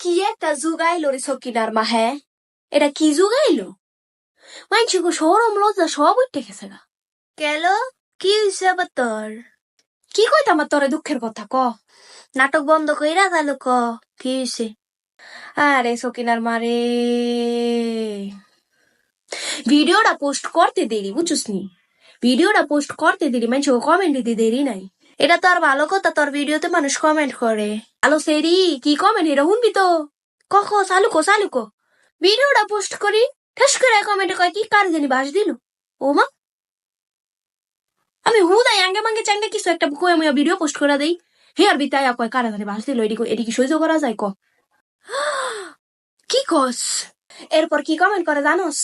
কি একটা জুগাইলো রে সকিনার মা, হ্যাঁ এটা কি জুগাইলো? মানছি গো সরম লজ্জা সব উঠে গেছে গা। কেন? কি হইছে আবার তোর? কি কইতাম আর তোরে দুঃখের কথা ক। নাটক বন্ধ কইরা তাহলে ক কি হইছে? আরে সকিনার মারে, ভিডিওটা পোস্ট করতে দেরি বুঝছিস নি, ভিডিওটা পোস্ট করতে দেরি মানছি কমেন্ট দিতে দেরি নাই। এটা তো আর ভালো কথা, তোর ভিডিওতে মানুষ কমেন্ট করে। আলো সেরি কি কমেন্ট এটা শুনবি তো? কখ চালুকো ভিডিওটা পোস্ট করি ঠেস করে কমেন্টে কয় কি কার জানি বাস দিল। ও মা, আমি হুদাই আঙ্গে মাঙ্গে চাঙ্গে কিছু একটা কয়ে মুয়া ভিডিও পোস্ট করে দেই, হে আর বিতায় কয় কারা জানি বাস দিল, এটি কি সহ্য করা যায় ক? কি কস? এরপর কি কমেন্ট করে জানোস?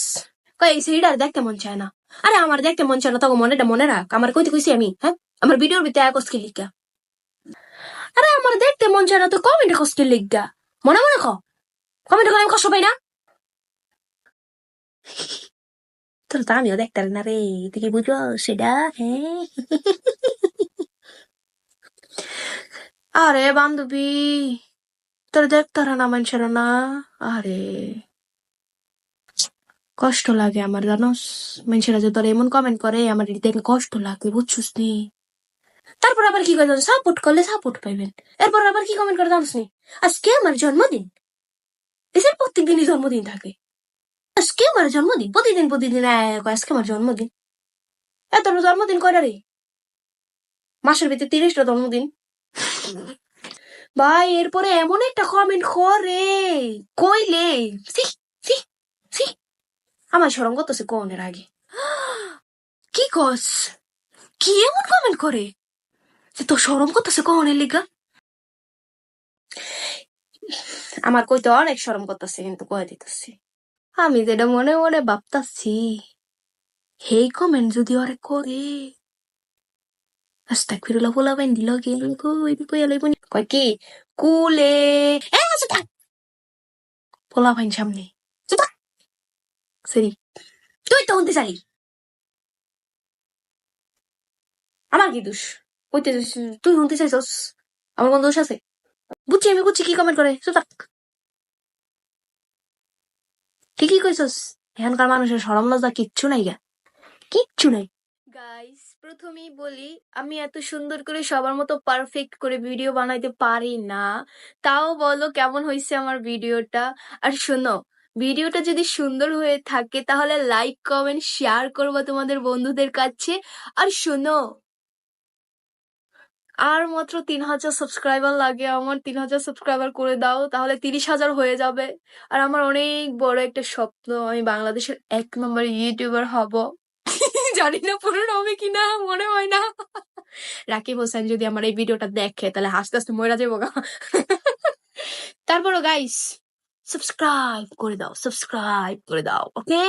কয় এই সিরিডার দেখতে মন চায় না। আরে আমার দেখতে মন চায় না তখন মনেটা মনে রাখ, আমার কইতে কইছি আমি, হ্যাঁ আমার ভিডিওর ভিতরে কসকে লিখা। আরে আমার দেখতে মন চায় না তো কমেন্টে কসকে লিখা, মনে মনে ক কমেন্ট করে আমি কষ্ট পাই না। তোর তো আমিও দেখতে না রে, তুই কি বুঝো সেটা? হ্যাঁ আরে বান্ধবী, তোর দেখতারা না মানুষের না। আরে কষ্ট লাগে আমার জানোস, মানুষেরা যে তোর এমন কমেন্ট করে আমার দেখে কষ্ট লাগে বুঝছিস নি। তারপর আবার কি করে জানো, সাপোর্ট করলে সাপোর্ট পাইবেন। এরপর আবার কি কমেন্ট করে জানোস নি, আজকে আমার জন্মদিন, এসে প্রত্যেকদিনই জন্মদিন থাকে, আজকে আমার জন্মদিন, প্রতিদিন প্রতিদিন আজকে আমার জন্মদিন। এত জন্মদিন কয়টা রে? মাসের ভিতরে 30টা জন্মদিন। ভাই এরপরে এমন একটা কমেন্ট করে কইলে সি সি সি, আমার শরম করতেছে কোনের আগে। কি কস? কি এমন কমেন্ট করে যে তোর শরম করতেছে কোনের লিগা? আমার কইতে অনেক শরম করতেছে কিন্তু কয়ে দিতেছি, আমি যেটা মনে মনে ভাবতাছি হেই কমেন্ট যদি ওরে করে আস্তাগফিরুল্লাহ পোলাপাইন দিল গেল কয় কি কুলে পোলাপাইন সামনে সরি, তুই তো হতে চালি, আমার কি দোষ? কইতে তুই শুনতে চাইছস, আমার কোন দোষ আছে? বুঝছি আমি বুঝছি কি কমেন্ট করে, ঠিকই কইছস, এখানকার মানুষের শরম লজ্জা কিচ্ছু নাই গা, কিচ্ছু নাই। গাইস, প্রথমেই বলি আমি এত সুন্দর করে সবার মতো পারফেক্ট করে ভিডিও বানাইতে পারি না। তাও বলো কেমন হয়েছে আমার ভিডিওটা। আর শোনো, ভিডিওটা যদি সুন্দর হয়ে থাকে তাহলে লাইক কমেন্ট শেয়ার করবো তোমাদের বন্ধুদের কাছে। আর শোনো, আর মাত্র 3000 সাবস্ক্রাইবার লাগে আমার, 3000 সাবস্ক্রাইবার করে দাও তাহলে 30,000 হয়ে যাবে। আর আমার অনেক বড় একটা স্বপ্ন, আমি বাংলাদেশের 1 নম্বর ইউটিউবার হব। জানি না পূরণ হবে কিনা, মনে হয় না। রাকিব হোসেন যদি আমার এই ভিডিওটা দেখে তাহলে হাসতে হাসতে মরে যাবো গা। তারপরও গাইস সাবস্ক্রাইব করে দাও, সাবস্ক্রাইব করে দাও, ওকে।